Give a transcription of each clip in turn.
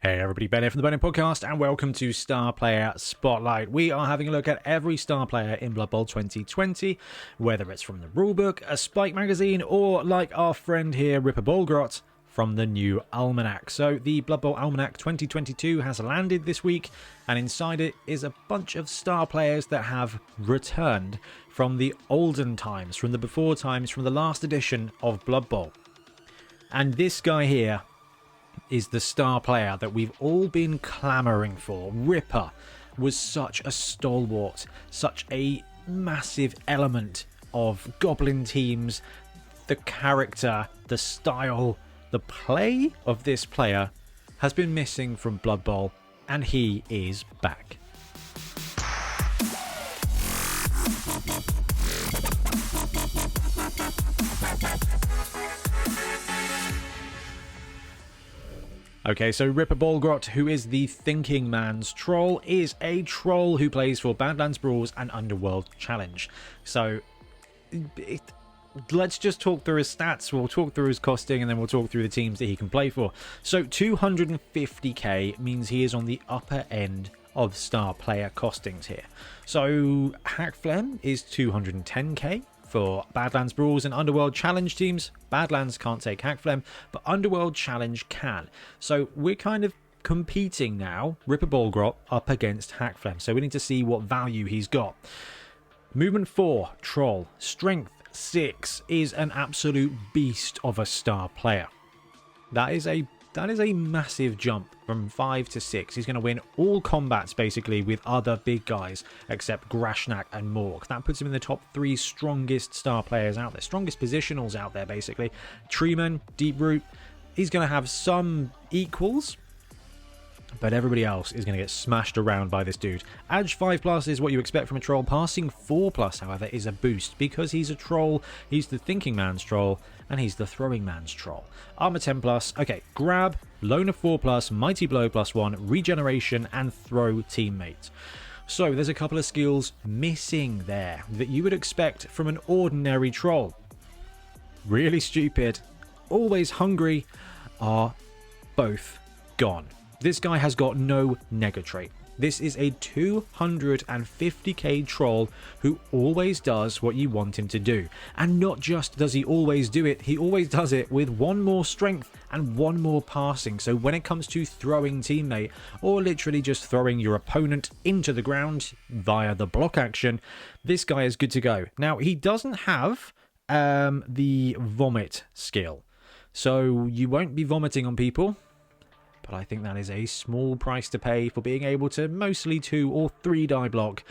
Hey everybody, Ben here from the Bonehead podcast, and welcome to Star Player Spotlight. We are having a look at every star player in Blood Bowl 2020, whether it's from the rulebook, a Spike magazine, or like our friend here, Ripper Bolgrot, from the new Almanac. So the Blood Bowl Almanac 2022 has landed this week, and inside it is a bunch of star players that have returned from the olden times, from the before times, from the last edition of Blood Bowl. And this guy here is the star player that we've all been clamoring for. Ripper was such a stalwart, such a massive element of Goblin teams. The character, the style, the play of this player has been missing from Blood Bowl, and he is back. Okay, so Ripper Bolgrot, who is the Thinking Man's Troll, is a troll who plays for Badlands Brawls and Underworld Challenge. So, let's just talk through his stats. We'll talk through his costing, and then we'll talk through the teams that he can play for. So, 250k means he is on the upper end of star player costings here. So, Hackflem is 210k. For Badlands Brawls and Underworld Challenge teams. Badlands can't take Hackflem, but Underworld Challenge can. So we're kind of competing now, Ripper Bolgrot up against Hackflem. So we need to see what value he's got. Movement 4, Troll. Strength 6 is an absolute beast of a star player. That is a massive jump from 5 to 6. He's going to win all combats basically with other big guys except Grashnak and Morg. That puts him in the top 3 strongest star players out there. Strongest positionals out there basically. Treeman, Deep Root. He's going to have some equals, but everybody else is going to get smashed around by this dude. Edge 5+ is what you expect from a troll. Passing 4+, however, is a boost because he's a troll. He's the Thinking Man's Troll, and he's the Throwing Man's Troll. Armor 10+. Okay, Grab, Loner 4+, Mighty Blow +1, Regeneration, and Throw Teammate. So there's a couple of skills missing there that you would expect from an ordinary troll. Really stupid, always hungry, are both gone. This guy has got no nega trait. This is a 250k troll who always does what you want him to do. And not just does he always do it, he always does it with 1 more strength and 1 more passing. So when it comes to throwing teammate, or literally just throwing your opponent into the ground via the block action, this guy is good to go. Now, he doesn't have the vomit skill. So you won't be vomiting on people. But I think that is a small price to pay for being able to mostly 2 or 3 die block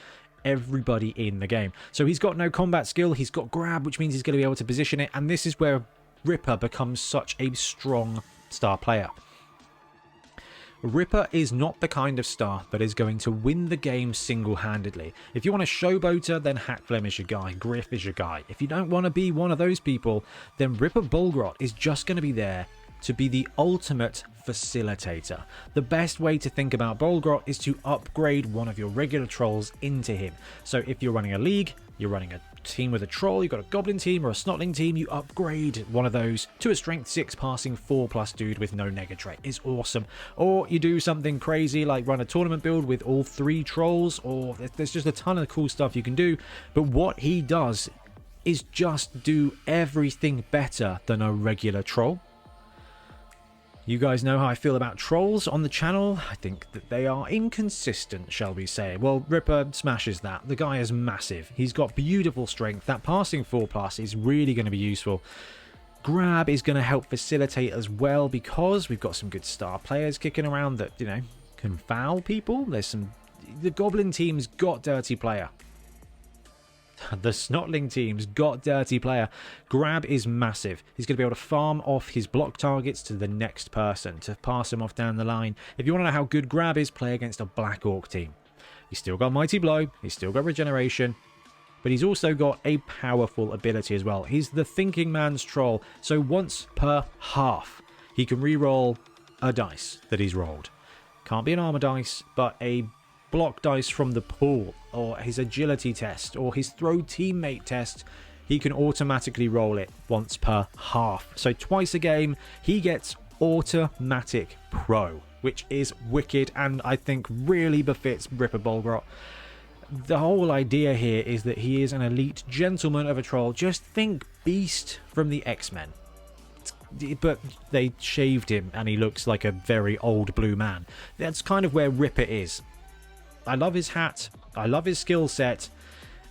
everybody in the game. So he's got no combat skill, he's got grab, which means he's going to be able to position it, and this is where Ripper becomes such a strong star player. Ripper is not the kind of star that is going to win the game single-handedly. If you want a showboater, then Hackflem is your guy, Griff is your guy. If you don't want to be one of those people, then Ripper Bolgrot is just going to be there to be the ultimate facilitator. The best way to think about Bolgrot is to upgrade one of your regular trolls into him. So if you're running a league, you're running a team with a troll, you've got a Goblin team or a Snotling team, you upgrade one of those to a strength 6 passing 4+ dude with no nega trait. It's awesome. Or you do something crazy like run a tournament build with all 3 trolls, or there's just a ton of cool stuff you can do. But what he does is just do everything better than a regular troll. You guys know how I feel about trolls on the channel. I think that they are inconsistent, shall we say. Well, Ripper smashes that. The guy is massive. He's got beautiful strength. That passing 4+ is really going to be useful. Grab is going to help facilitate as well because we've got some good star players kicking around that, you know, can foul people. The Goblin team's got dirty player. The Snotling team's got dirty player. Grab is massive. He's going to be able to farm off his block targets to the next person to pass him off down the line. If you want to know how good Grab is, play against a Black Orc team. He's still got Mighty Blow. He's still got Regeneration. But he's also got a powerful ability as well. He's the Thinking Man's Troll. So once per half, he can re-roll a dice that he's rolled. Can't be an armor dice, but a block dice from the pool, or his agility test, or his throw teammate test. He can automatically roll it once per half. So twice a game, he gets automatic pro. which is wicked and I think really befits Ripper Bolgrot. The whole idea here is that he is an elite gentleman of a troll. Just think Beast from the X-Men. But they shaved him and he looks like a very old blue man. That's kind of where Ripper is. I love his hat. I love his skill set.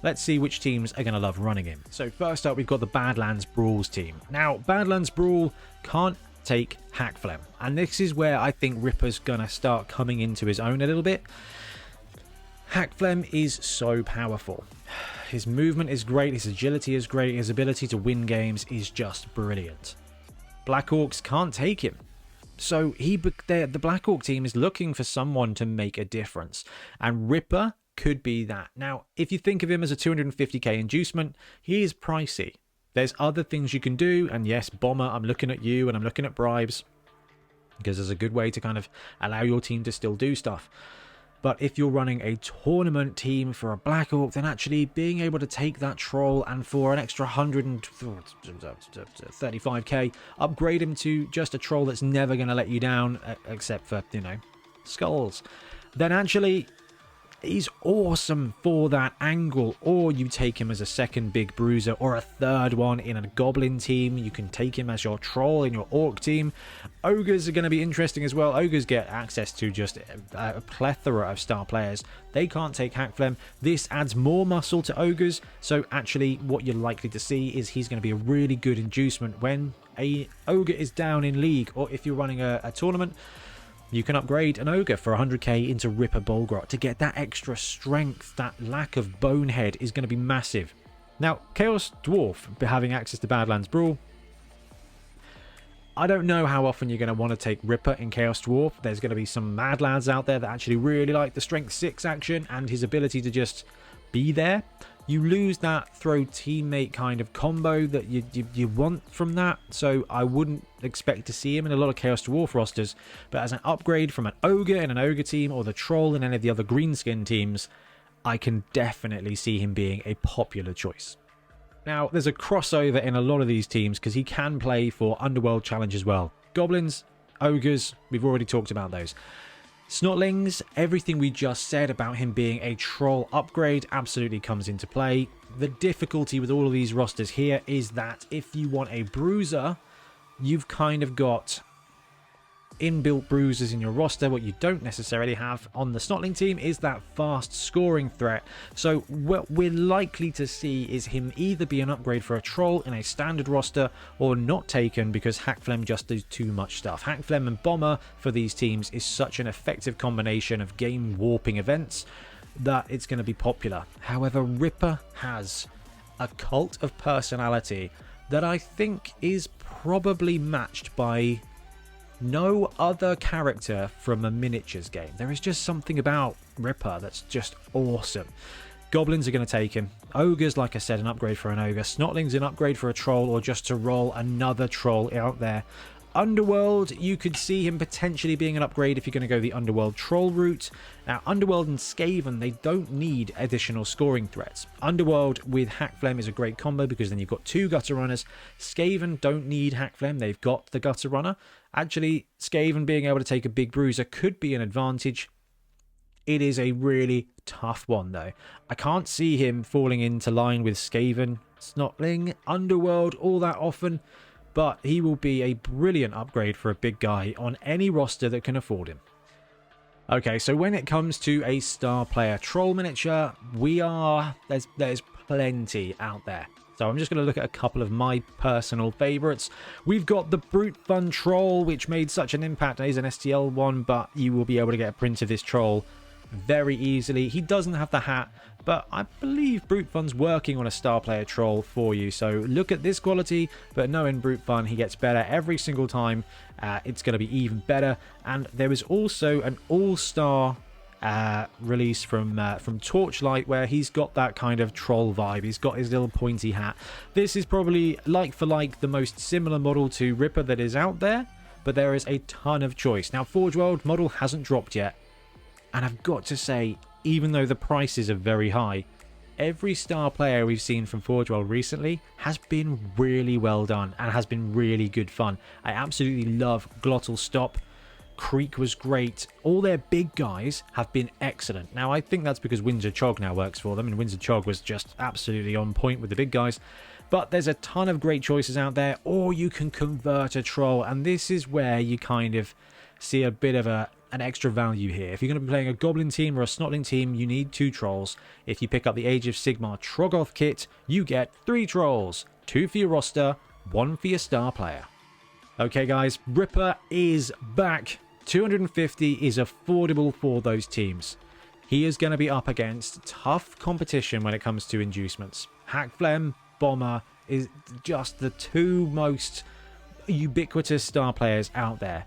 Let's see which teams are going to love running him. So first up, we've got the Badlands Brawls team. Now, Badlands Brawl can't take Hackflem. And this is where I think Ripper's going to start coming into his own a little bit. Hackflem is so powerful. His movement is great. His agility is great. His ability to win games is just brilliant. Black Orcs can't take him. So the Black Orc team is looking for someone to make a difference. And Ripper could be that. Now, if you think of him as a 250k inducement, he is pricey. There's other things you can do. And yes, Bomber, I'm looking at you and I'm looking at bribes. Because there's a good way to kind of allow your team to still do stuff. But if you're running a tournament team for a Black Orc, then actually being able to take that troll and for an extra 135k, upgrade him to just a troll that's never going to let you down, except for, you know, skulls. Then actually, he's awesome for that angle. Or you take him as a second big bruiser or a third one in a Goblin team. You can take him as your troll in your Orc team. Ogres are going to be interesting as well. Ogres get access to just a plethora of star players. They can't take Hackflem. This adds more muscle to Ogres. So actually what you're likely to see is he's going to be a really good inducement when a Ogre is down in League. Or if you're running a tournament, you can upgrade an Ogre for 100k into Ripper Bolgrot to get that extra strength. That lack of Bonehead is going to be massive. Now, Chaos Dwarf having access to Badlands Brawl. I don't know how often you're going to want to take Ripper in Chaos Dwarf. There's going to be some mad lads out there that actually really like the Strength 6 action and his ability to just be there. You lose that throw teammate kind of combo that you want from that. So I wouldn't expect to see him in a lot of Chaos Dwarf rosters. But as an upgrade from an Ogre in an Ogre team or the Troll in any of the other Greenskin teams, I can definitely see him being a popular choice. Now, there's a crossover in a lot of these teams because he can play for Underworld Challenge as well. Goblins, Ogres, we've already talked about those. Snotlings, everything we just said about him being a troll upgrade absolutely comes into play. The difficulty with all of these rosters here is that if you want a bruiser, you've kind of got inbuilt bruisers in your roster. What you don't necessarily have on the Snotling team is that fast scoring threat. So what we're likely to see is him either be an upgrade for a troll in a standard roster or not taken because Hackflem just does too much stuff. Hackflem and Bomber for these teams is such an effective combination of game warping events that it's going to be popular. However, Ripper has a cult of personality that I think is probably matched by no other character from a miniatures game. There is just something about Ripper that's just awesome. Goblins are going to take him. Ogres, like I said, an upgrade for an Ogre. Snotlings, an upgrade for a Troll or just to roll another Troll out there. Underworld, you could see him potentially being an upgrade if you're going to go the Underworld Troll route. Now, Underworld and Skaven, they don't need additional scoring threats. Underworld with Hackflem is a great combo because then you've got two Gutter Runners. Skaven don't need Hackflem, they've got the Gutter Runner. Actually, Skaven being able to take a big bruiser could be an advantage. It is a really tough one, though. I can't see him falling into line with Skaven, Snotling, Underworld all that often. But he will be a brilliant upgrade for a big guy on any roster that can afford him. Okay, so when it comes to a star player troll miniature, there's plenty out there. So I'm just going to look at a couple of my personal favourites. We've got the Brute Fun Troll, which made such an impact. He's an STL one, but you will be able to get a print of this troll very easily. He doesn't have the hat, but I believe Brute Fun's working on a star player troll for you. So look at this quality, but knowing Brute Fun, he gets better every single time. It's going to be even better. And there is also an all-star release from Torchlight where he's got that kind of troll vibe. He's got his little pointy hat. This is probably like for like the most similar model to Ripper that is out there, but there is a ton of choice. Now, Forge World model hasn't dropped yet. And I've got to say, even though the prices are very high, every star player we've seen from Forge World recently has been really well done and has been really good fun. I absolutely love Glottal Stop. Creek was great. All their big guys have been excellent. Now, I think that's because Windsor Chog now works for them, and Windsor Chog was just absolutely on point with the big guys. But there's a ton of great choices out there, or you can convert a troll, and this is where you kind of see a bit of an extra value here. If you're going to be playing a Goblin team or a Snotling team, you need 2 trolls. If you pick up the Age of Sigmar Troggoth kit, you get 3 trolls. 2 for your roster, 1 for your star player. Okay guys, Ripper is back. 250 is affordable for those teams. He is going to be up against tough competition when it comes to inducements. Hackflem, Bomber is just the 2 most ubiquitous star players out there.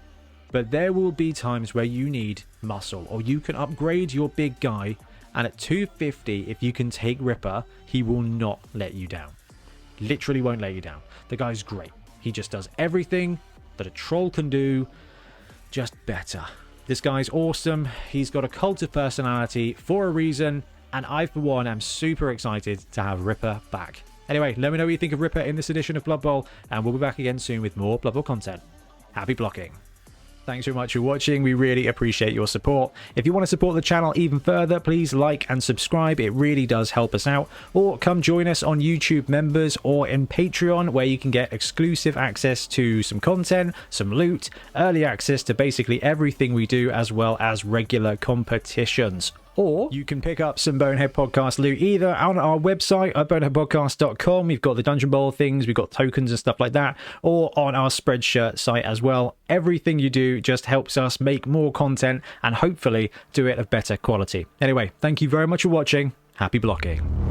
But there will be times where you need muscle, or you can upgrade your big guy, and at 250, if you can take Ripper, he will not let you down. Literally won't let you down. The guy's great. He just does everything that a troll can do, just better. This guy's awesome. He's got a cult of personality for a reason, and I, for one, am super excited to have Ripper back. Anyway, let me know what you think of Ripper in this edition of Blood Bowl, and we'll be back again soon with more Blood Bowl content. Happy blocking. Thanks very much for watching. We really appreciate your support. If you want to support the channel even further, please like and subscribe. It really does help us out. Or come join us on YouTube Members or in Patreon, where you can get exclusive access to some content, some loot, early access to basically everything we do, as well as regular competitions. Or you can pick up some Bonehead Podcast loot either on our website at boneheadpodcast.com. We've got the Dungeon Bowl things, we've got tokens and stuff like that, or on our Spreadshirt site as well. Everything you do just helps us make more content and hopefully do it of better quality. Anyway, thank you very much for watching. Happy blocking.